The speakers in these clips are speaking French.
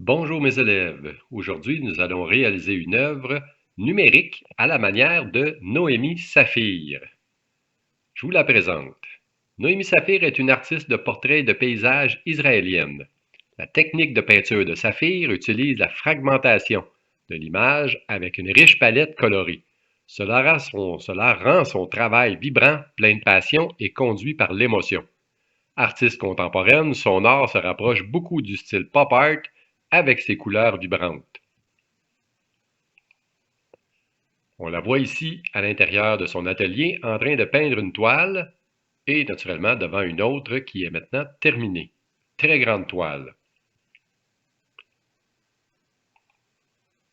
Bonjour mes élèves, aujourd'hui nous allons réaliser une œuvre numérique à la manière de Noémie Saphir. Je vous la présente. Noémie Saphir est une artiste de portraits et de paysages israélienne. La technique de peinture de Saphir utilise la fragmentation de l'image avec une riche palette colorée. Cela rend son travail vibrant, plein de passion et conduit par l'émotion. Artiste contemporaine, son art se rapproche beaucoup du style pop art avec ses couleurs vibrantes. On la voit ici à l'intérieur de son atelier en train de peindre une toile et naturellement devant une autre qui est maintenant terminée. Très grande toile.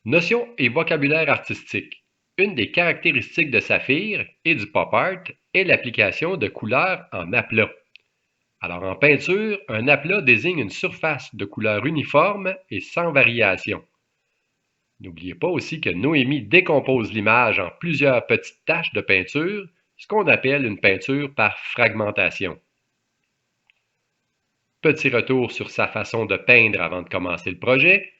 Notion et vocabulaire artistique. Une des caractéristiques de Saphir et du pop art est l'application de couleurs en aplats. Alors en peinture, un aplat désigne une surface de couleur uniforme et sans variation. N'oubliez pas aussi que Noémie décompose l'image en plusieurs petites taches de peinture, ce qu'on appelle une peinture par fragmentation. Petit retour sur sa façon de peindre avant de commencer le projet.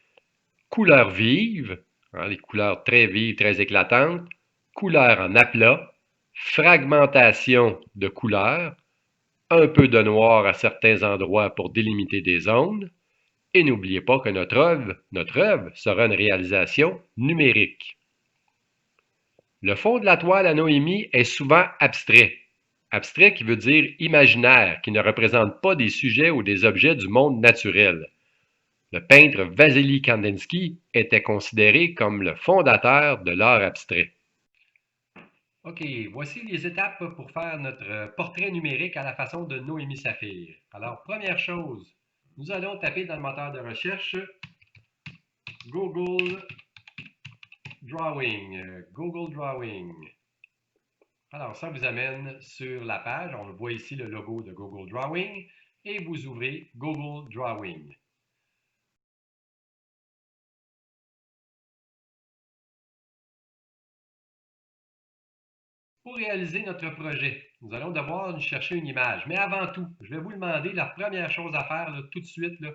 Couleurs vives, les couleurs très vives, très éclatantes. Couleurs en aplat. Fragmentation de couleurs. Un peu de noir à certains endroits pour délimiter des zones. Et n'oubliez pas que notre œuvre sera une réalisation numérique. Le fond de la toile à Noémie est souvent abstrait. Abstrait qui veut dire imaginaire, qui ne représente pas des sujets ou des objets du monde naturel. Le peintre Wassily Kandinsky était considéré comme le fondateur de l'art abstrait. OK, voici les étapes pour faire notre portrait numérique à la façon de Noémie Saphir. Alors, première chose, nous allons taper dans le moteur de recherche Google Drawing. Alors, ça vous amène sur la page. On voit ici le logo de Google Drawing et vous ouvrez Google Drawing. Pour réaliser notre projet, nous allons devoir chercher une image. Mais avant tout, je vais vous demander la première chose à faire là, tout de suite. Là,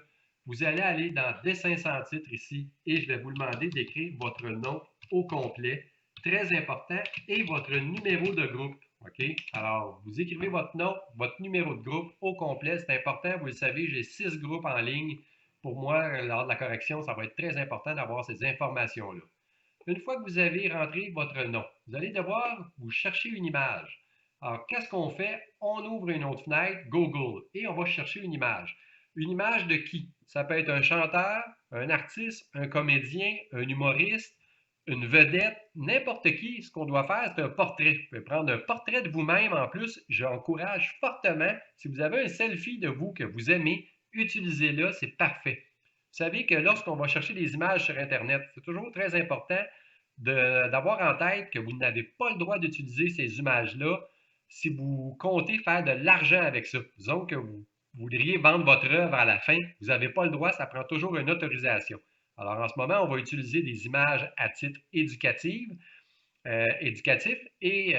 vous allez aller dans Dessin sans titre ici et je vais vous demander d'écrire votre nom au complet, très important, et votre numéro de groupe. OK? Alors, vous écrivez votre nom, votre numéro de groupe au complet. C'est important, vous le savez, j'ai 6 groupes en ligne. Pour moi, lors de la correction, ça va être très important d'avoir ces informations-là. Une fois que vous avez rentré votre nom, vous allez devoir vous chercher une image. Alors, qu'est-ce qu'on fait? On ouvre une autre fenêtre, Google, et on va chercher une image. Une image de qui? Ça peut être un chanteur, un artiste, un comédien, un humoriste, une vedette, n'importe qui. Ce qu'on doit faire, c'est un portrait. Vous pouvez prendre un portrait de vous-même en plus. J'encourage fortement, si vous avez un selfie de vous que vous aimez, utilisez-le, c'est parfait. Vous savez que lorsqu'on va chercher des images sur Internet, c'est toujours très important d'avoir en tête que vous n'avez pas le droit d'utiliser ces images-là si vous comptez faire de l'argent avec ça. Disons que vous voudriez vendre votre œuvre à la fin, vous n'avez pas le droit, ça prend toujours une autorisation. Alors en ce moment, on va utiliser des images à titre éducatif et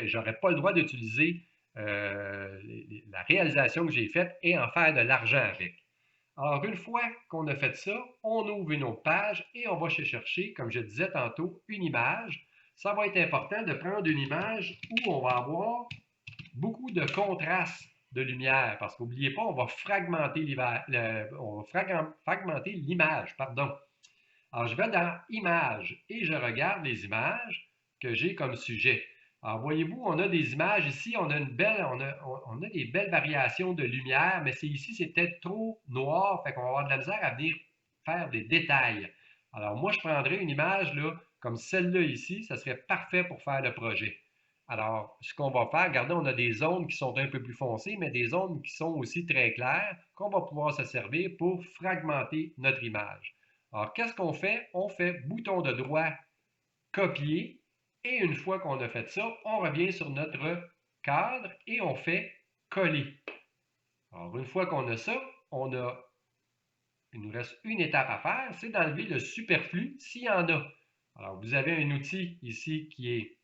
j'aurais pas le droit d'utiliser la réalisation que j'ai faite et en faire de l'argent avec. Alors, une fois qu'on a fait ça, on ouvre une autre page et on va chercher, comme je disais tantôt, une image. Ça va être important de prendre une image où on va avoir beaucoup de contraste de lumière, parce qu'oubliez pas, on va fragmenter l'image, pardon. Alors, je vais dans Images et je regarde les images que j'ai comme sujet. Alors, voyez-vous, on a des images ici, on a des belles variations de lumière, mais ici, c'est peut-être trop noir, fait qu'on va avoir de la misère à venir faire des détails. Alors, moi, je prendrais une image là, comme celle-là ici, ça serait parfait pour faire le projet. Alors, ce qu'on va faire, regardez, on a des zones qui sont un peu plus foncées, mais des zones qui sont aussi très claires, qu'on va pouvoir se servir pour fragmenter notre image. Alors, qu'est-ce qu'on fait? On fait bouton de droit, copier, et une fois qu'on a fait ça, on revient sur notre cadre et on fait coller. Alors, une fois qu'on a ça, il nous reste une étape à faire, c'est d'enlever le superflu s'il y en a. Alors, vous avez un outil ici qui est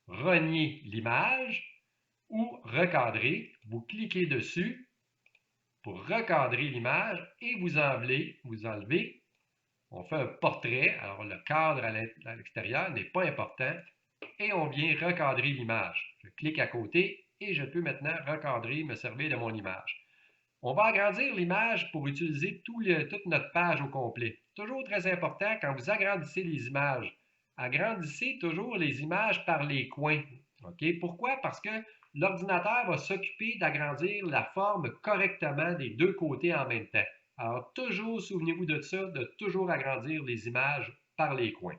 renier l'image ou recadrer. Vous cliquez dessus pour recadrer l'image et vous enlevez, on fait un portrait. Alors, le cadre à l'extérieur n'est pas important et on vient recadrer l'image. Je clique à côté et je peux maintenant recadrer, me servir de mon image. On va agrandir l'image pour utiliser toute notre page au complet. Toujours très important, quand vous agrandissez les images, agrandissez toujours les images par les coins. OK? Pourquoi? Parce que l'ordinateur va s'occuper d'agrandir la forme correctement des deux côtés en même temps. Alors, toujours, souvenez-vous de ça, de toujours agrandir les images par les coins.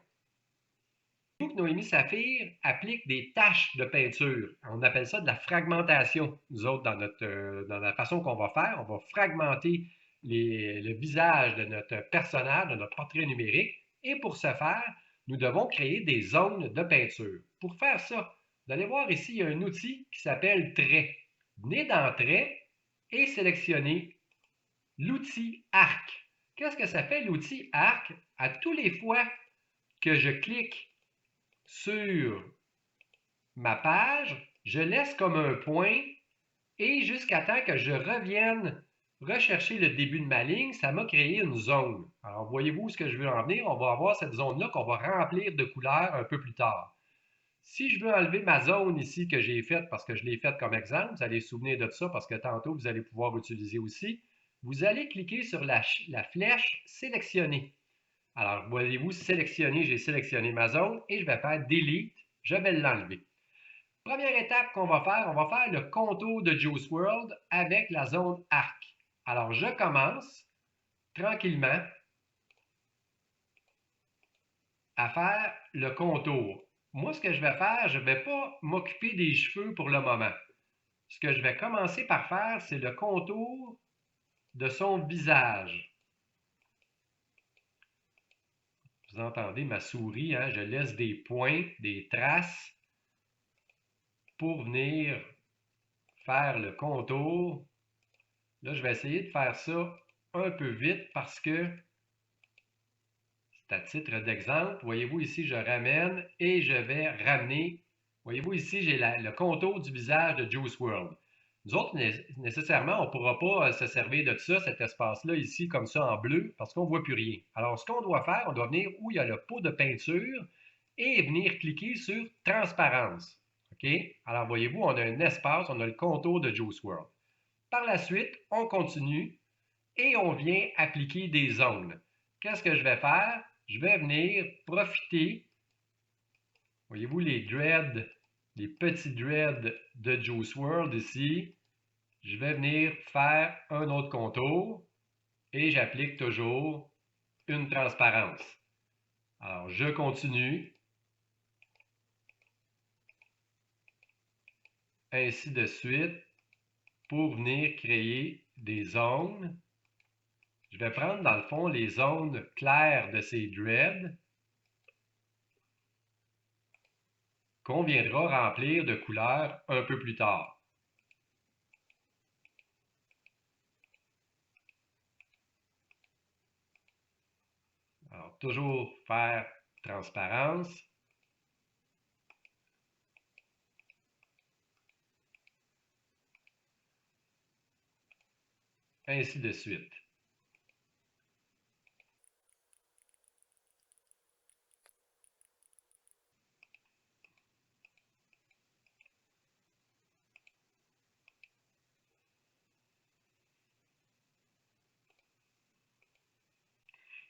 Que Noémie Saphir applique des taches de peinture. On appelle ça de la fragmentation. Nous autres, dans la façon qu'on va faire, on va fragmenter le visage de notre personnage, de notre portrait numérique. Et pour ce faire, nous devons créer des zones de peinture. Pour faire ça, vous allez voir ici, il y a un outil qui s'appelle Trait. Venez dans Trait et sélectionnez l'outil Arc. Qu'est-ce que ça fait l'outil Arc? À tous les fois que je clique sur ma page, je laisse comme un point et jusqu'à temps que je revienne rechercher le début de ma ligne, ça m'a créé une zone. Alors, voyez-vous où ce que je veux en venir? On va avoir cette zone-là qu'on va remplir de couleurs un peu plus tard. Si je veux enlever ma zone ici que j'ai faite, parce que je l'ai faite comme exemple, vous allez vous souvenir de ça parce que tantôt vous allez pouvoir utiliser aussi, vous allez cliquer sur la flèche sélectionner. Alors, voyez-vous, sélectionner, j'ai sélectionné ma zone et je vais faire Delete, je vais l'enlever. Première étape qu'on va faire le contour de Juice WRLD avec la zone arc. Alors, je commence tranquillement à faire le contour. Moi, ce que je vais faire, je ne vais pas m'occuper des cheveux pour le moment. Ce que je vais commencer par faire, c'est le contour de son visage. Vous entendez ma souris, hein? Je laisse des points, des traces pour venir faire le contour. Là, je vais essayer de faire ça un peu vite parce que c'est à titre d'exemple. Voyez-vous ici, je ramène et je vais ramener. Voyez-vous ici, j'ai le contour du visage de Juice WRLD. Nous autres, nécessairement, on ne pourra pas se servir de ça, cet espace-là ici, comme ça en bleu, parce qu'on ne voit plus rien. Alors, ce qu'on doit faire, on doit venir où il y a le pot de peinture et venir cliquer sur Transparence. OK? Alors, voyez-vous, on a un espace, on a le contour de Juice WRLD. Par la suite, on continue et on vient appliquer des zones. Qu'est-ce que je vais faire? Je vais venir profiter, voyez-vous les dreads, les petits dreads de Juice WRLD ici. Je vais venir faire un autre contour et j'applique toujours une transparence. Alors, je continue. Ainsi de suite pour venir créer des zones. Je vais prendre dans le fond les zones claires de ces dreads qu'on viendra remplir de couleurs un peu plus tard. Alors, toujours faire transparence. Ainsi de suite.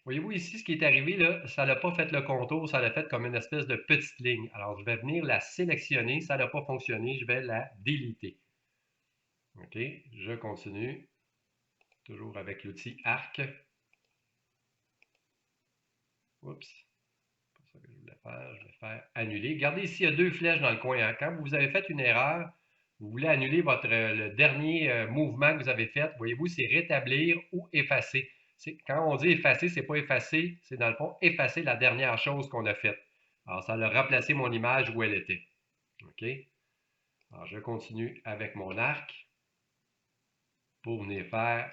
Voyez-vous ici, ce qui est arrivé, là, ça n'a pas fait le contour, ça l'a fait comme une espèce de petite ligne. Alors, je vais venir la sélectionner. Ça n'a pas fonctionné, je vais la déliter. OK, je continue. Toujours avec l'outil arc. Oups, c'est pas ça que je voulais faire. Je vais faire annuler. Regardez ici, il y a deux flèches dans le coin. Hein. Quand vous avez fait une erreur, vous voulez annuler le dernier mouvement que vous avez fait. Voyez-vous, c'est rétablir ou effacer. Quand on dit effacer, c'est pas effacer, c'est dans le fond effacer la dernière chose qu'on a faite. Alors, ça a remplacé mon image où elle était. OK? Alors, je continue avec mon arc pour venir faire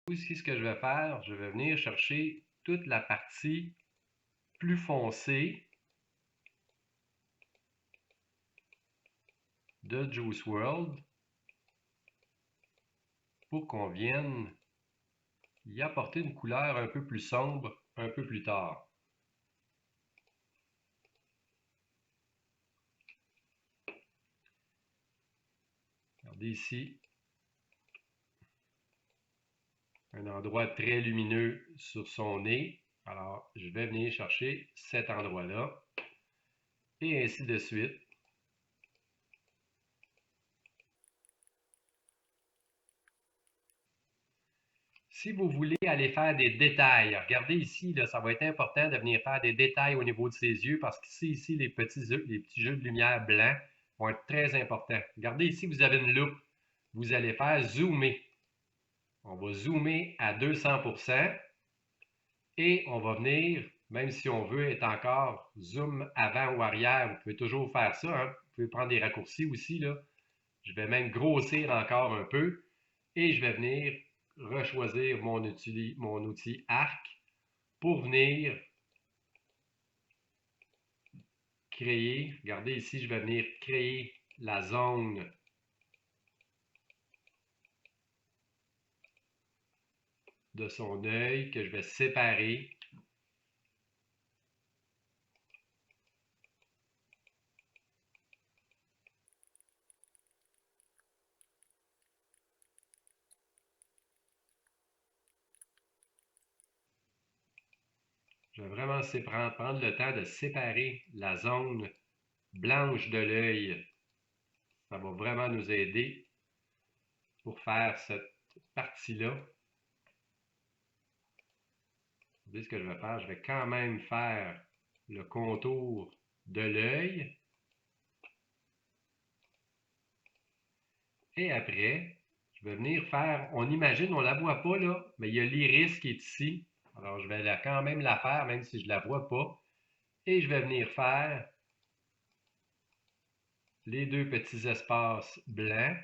Ici, ce que je vais faire, je vais venir chercher toute la partie plus foncée de Juice WRLD pour qu'on vienne y apporter une couleur un peu plus sombre un peu plus tard. Regardez ici, un endroit très lumineux sur son nez. Alors, je vais venir chercher cet endroit-là et ainsi de suite. Si vous voulez aller faire des détails, regardez ici, là, ça va être important de venir faire des détails au niveau de ses yeux parce qu'ici, les petits jeux de lumière blancs vont être très importants. Regardez ici, vous avez une loupe. Vous allez faire zoomer. On va zoomer à 200% et on va venir, même si on veut être encore zoom avant ou arrière, vous pouvez toujours faire ça. Hein? Vous pouvez prendre des raccourcis aussi, là. Je vais même grossir encore un peu et je vais venir rechoisir mon outil arc pour venir créer. Regardez ici, je vais venir créer la zone de son œil que je vais séparer. Je vais vraiment prendre le temps de séparer la zone blanche de l'œil. Ça va vraiment nous aider pour faire cette partie-là. Vous voyez ce que je vais faire? Je vais quand même faire le contour de l'œil. Et après, je vais venir faire, on imagine, on ne la voit pas là, mais il y a l'iris qui est ici. Alors, je vais quand même la faire, même si je ne la vois pas. Et je vais venir faire les deux petits espaces blancs.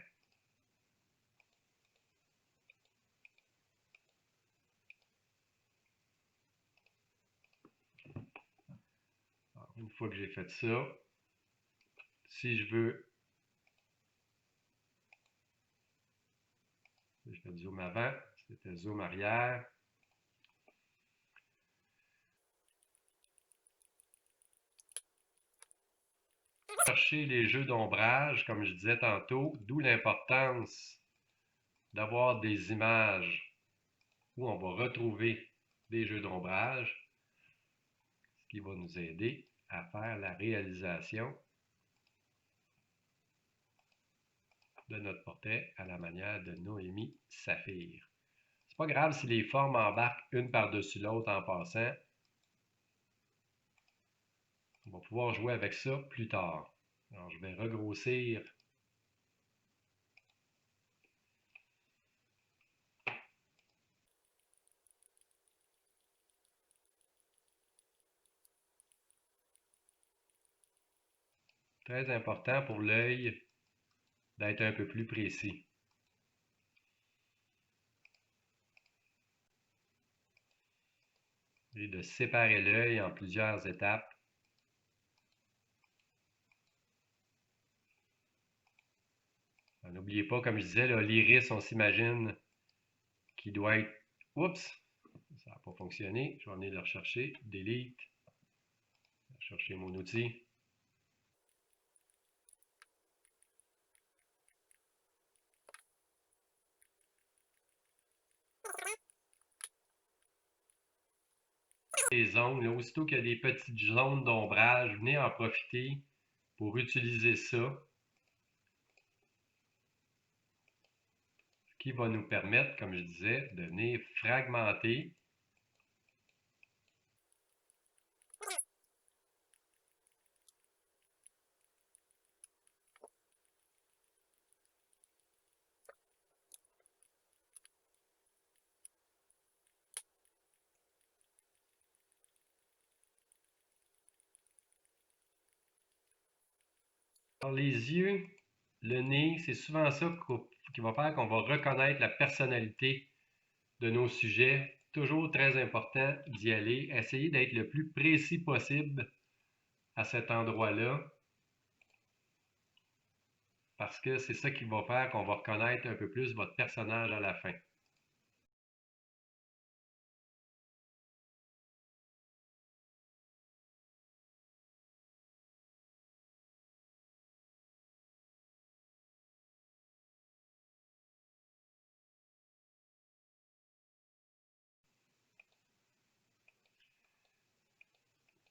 Alors, une fois que j'ai fait ça, si je veux, je fais zoom avant, c'était zoom arrière. Chercher les jeux d'ombrage, comme je disais tantôt, d'où l'importance d'avoir des images où on va retrouver des jeux d'ombrage, ce qui va nous aider à faire la réalisation de notre portrait à la manière de Noémie Saphir. C'est pas grave si les formes embarquent une par-dessus l'autre en passant. On va pouvoir jouer avec ça plus tard. Alors, je vais regrossir très important pour l'œil d'être un peu plus précis. Et de séparer l'œil en plusieurs étapes. N'oubliez pas, comme je disais, l'iris, on s'imagine qu'il doit être... Oups! Ça n'a pas fonctionné. Je vais venir le rechercher. Delete. Je vais chercher mon outil. Les zones, là, aussitôt qu'il y a des petites zones d'ombrage, venez en profiter pour utiliser ça, ce qui va nous permettre, comme je disais, de venir fragmenter Alors, les yeux, le nez, c'est souvent ça qui va faire qu'on va reconnaître la personnalité de nos sujets. Toujours très important d'y aller. Essayez d'être le plus précis possible à cet endroit-là, parce que c'est ça qui va faire qu'on va reconnaître un peu plus votre personnage à la fin.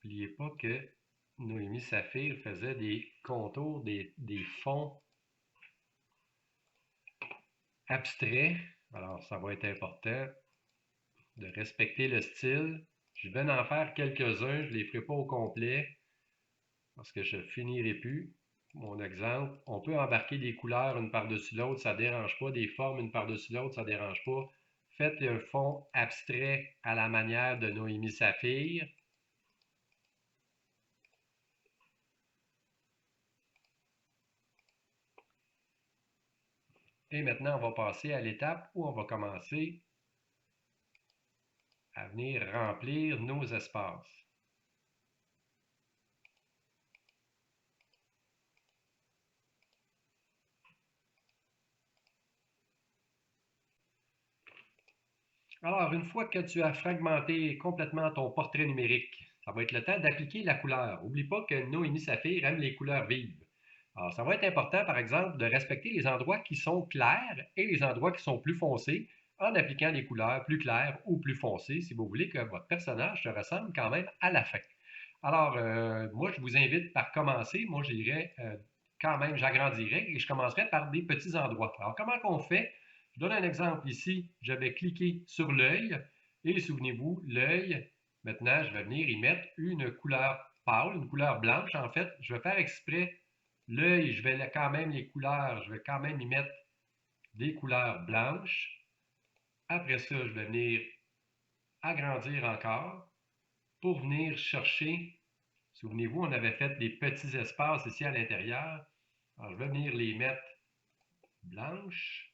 N'oubliez pas que Noémie Saphir faisait des contours, des fonds abstraits. Alors, ça va être important de respecter le style. Je vais en faire quelques-uns, je ne les ferai pas au complet parce que je ne finirai plus. Mon exemple, on peut embarquer des couleurs une par-dessus l'autre, ça ne dérange pas. Des formes une par-dessus l'autre, ça ne dérange pas. Faites un fond abstrait à la manière de Noémie Saphir. Et maintenant, on va passer à l'étape où on va commencer à venir remplir nos espaces. Alors, une fois que tu as fragmenté complètement ton portrait numérique, ça va être le temps d'appliquer la couleur. N'oublie pas que Noémie Saphir aime les couleurs vives. Alors, ça va être important, par exemple, de respecter les endroits qui sont clairs et les endroits qui sont plus foncés en appliquant des couleurs plus claires ou plus foncées si vous voulez que votre personnage se ressemble quand même à la fin. Alors, moi, je vous invite par commencer. Moi, j'irai quand même, j'agrandirai et je commencerai par des petits endroits. Alors, comment qu'on fait? Je donne un exemple ici. Je vais cliquer sur l'œil et souvenez-vous, l'œil, maintenant, je vais venir y mettre une couleur pâle, une couleur blanche. En fait, je vais faire exprès l'œil, je vais quand même les couleurs, je vais quand même y mettre des couleurs blanches. Après ça, je vais venir agrandir encore pour venir chercher. Souvenez-vous, on avait fait des petits espaces ici à l'intérieur. Alors, je vais venir les mettre blanches.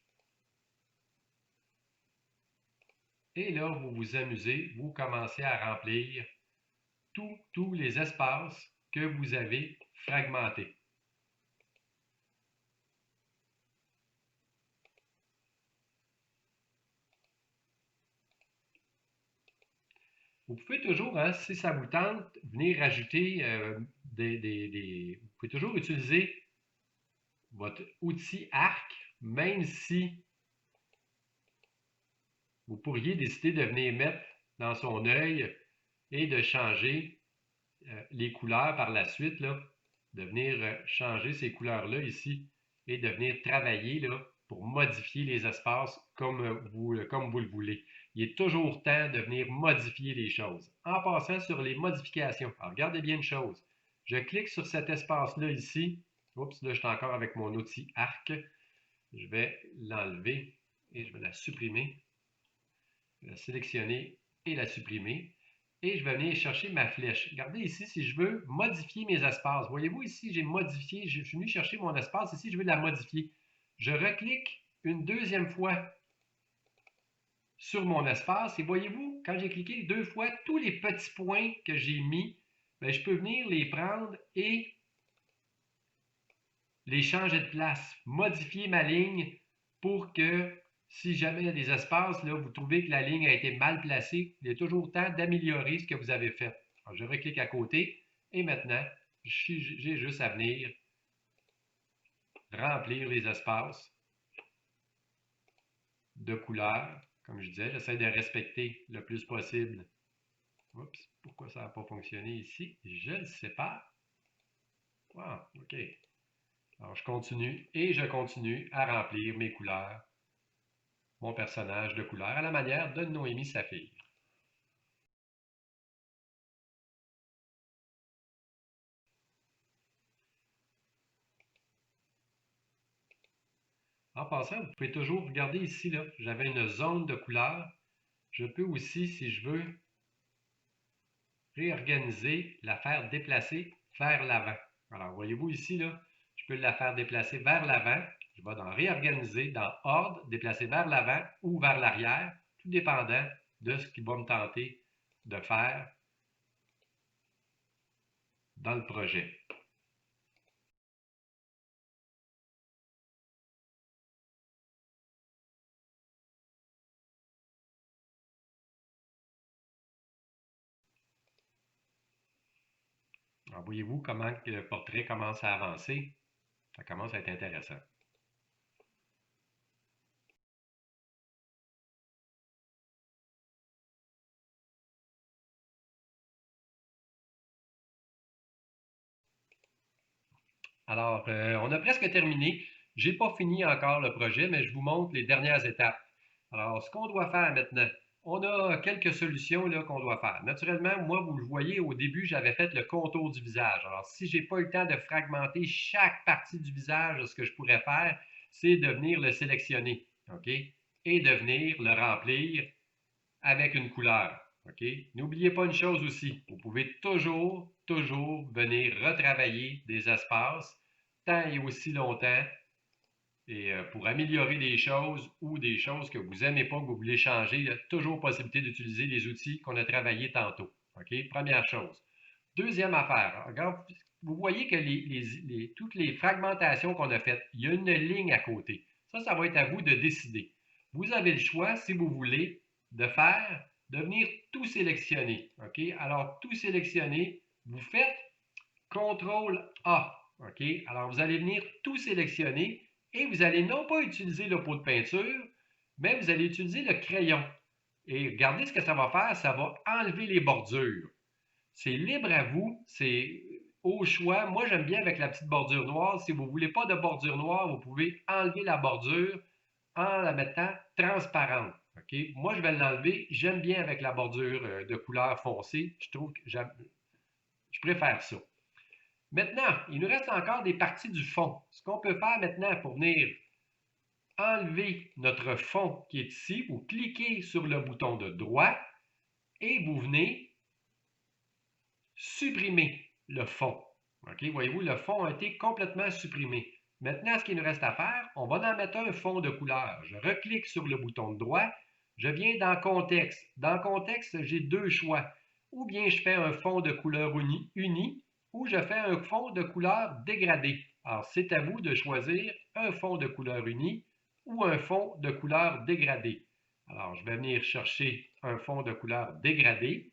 Et là, vous vous amusez, vous commencez à remplir tous les espaces que vous avez fragmentés. Vous pouvez toujours, hein, si ça vous tente, venir rajouter vous pouvez toujours utiliser votre outil arc, même si vous pourriez décider de venir mettre dans son œil et de changer les couleurs par la suite, là, de venir changer ces couleurs-là ici et de venir travailler là, pour modifier les espaces comme vous le voulez. Il est toujours temps de venir modifier les choses. En passant sur les modifications, alors regardez bien une chose. Je clique sur cet espace-là ici. Oups, là je suis encore avec mon outil arc. Je vais l'enlever et je vais la supprimer. La sélectionner et la supprimer. Et je vais venir chercher ma flèche. Regardez ici, si je veux modifier mes espaces. Voyez-vous ici, j'ai modifié, je suis venu chercher mon espace. Ici, je veux la modifier. Je reclique une deuxième fois sur mon espace. Et voyez-vous, quand j'ai cliqué deux fois, tous les petits points que j'ai mis, bien, je peux venir les prendre et les changer de place. Modifier ma ligne pour que si jamais il y a des espaces, là, vous trouvez que la ligne a été mal placée, il est toujours temps d'améliorer ce que vous avez fait. Alors, je reclique à côté et maintenant, j'ai juste à venir remplir les espaces de couleurs. Comme je disais, j'essaie de respecter le plus possible. Oups, pourquoi ça n'a pas fonctionné ici? Je ne sais pas. Ah, OK. Alors, je continue et je continue à remplir mes couleurs, mon personnage de couleur, à la manière de Noémie Saphir. En passant, vous pouvez toujours regarder ici, là, j'avais une zone de couleur. Je peux aussi, si je veux, réorganiser, la faire déplacer vers l'avant. Alors, voyez-vous ici, là, je peux la faire déplacer vers l'avant. Je vais dans Réorganiser, dans Ordre, déplacer vers l'avant ou vers l'arrière. tout dépendant de ce qui va me tenter de faire dans le projet. Alors, voyez-vous comment le portrait commence à avancer? Ça commence à être intéressant. Alors, on a presque terminé. Je n'ai pas fini encore le projet, mais je vous montre les dernières étapes. Alors, ce qu'on doit faire maintenant, on a quelques solutions qu'on doit faire. Naturellement, moi, vous le voyez, au début, j'avais fait le contour du visage. Alors, si je n'ai pas eu le temps de fragmenter chaque partie du visage, ce que je pourrais faire, c'est de venir le sélectionner, OK? Et de venir le remplir avec une couleur, OK? N'oubliez pas une chose aussi, vous pouvez toujours venir retravailler des espaces tant et aussi longtemps et pour améliorer des choses ou des choses que vous n'aimez pas, que vous voulez changer, il y a toujours possibilité d'utiliser les outils qu'on a travaillés tantôt. OK? Première chose. Deuxième affaire, regarde, vous voyez que toutes les fragmentations qu'on a faites, il y a une ligne à côté. Ça va être à vous de décider. Vous avez le choix, si vous voulez, de venir tout sélectionner. OK? Alors, tout sélectionner, vous faites CTRL A. OK? Alors, vous allez venir tout sélectionner et vous allez non pas utiliser le pot de peinture, mais vous allez utiliser le crayon. Et regardez ce que ça va faire, ça va enlever les bordures. C'est libre à vous, c'est au choix. Moi, j'aime bien avec la petite bordure noire. Si vous ne voulez pas de bordure noire, vous pouvez enlever la bordure en la mettant transparente. OK? Moi, je vais l'enlever. J'aime bien avec la bordure de couleur foncée. Je trouve que je préfère ça. Maintenant, il nous reste encore des parties du fond. Ce qu'on peut faire maintenant pour venir enlever notre fond qui est ici, vous cliquez sur le bouton de droite et vous venez supprimer le fond. OK, voyez-vous, le fond a été complètement supprimé. Maintenant, ce qu'il nous reste à faire, on va en mettre un fond de couleur. Je reclique sur le bouton de droite, je viens dans Contexte. Dans Contexte, j'ai deux choix. Ou bien je fais un fond de couleur uni ou je fais un fond de couleur dégradé. Alors, c'est à vous de choisir un fond de couleur uni ou un fond de couleur dégradé. Alors, je vais venir chercher un fond de couleur dégradé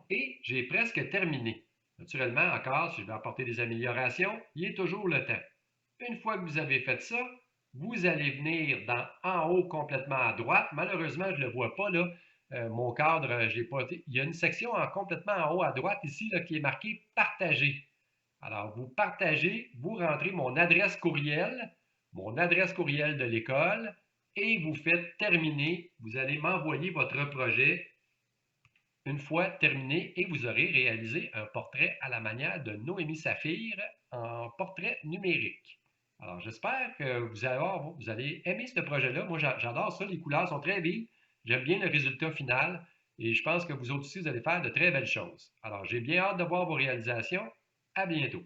et j'ai presque terminé. Naturellement, encore, si je vais apporter des améliorations, il est toujours le temps. Une fois que vous avez fait ça, vous allez venir en haut complètement à droite. Malheureusement, je ne le vois pas là. Mon cadre, je l'ai pas. Il y a une section complètement en haut à droite ici là, qui est marquée Partager. Alors, vous partagez, vous rentrez mon adresse courriel de l'école et vous faites terminer. Vous allez m'envoyer votre projet une fois terminé et vous aurez réalisé un portrait à la manière de Noémie Saphir en portrait numérique. Alors, j'espère que vous allez aimer ce projet-là. Moi, j'adore ça. Les couleurs sont très vives. J'aime bien le résultat final et je pense que vous aussi, vous allez faire de très belles choses. Alors, j'ai bien hâte de voir vos réalisations. À bientôt.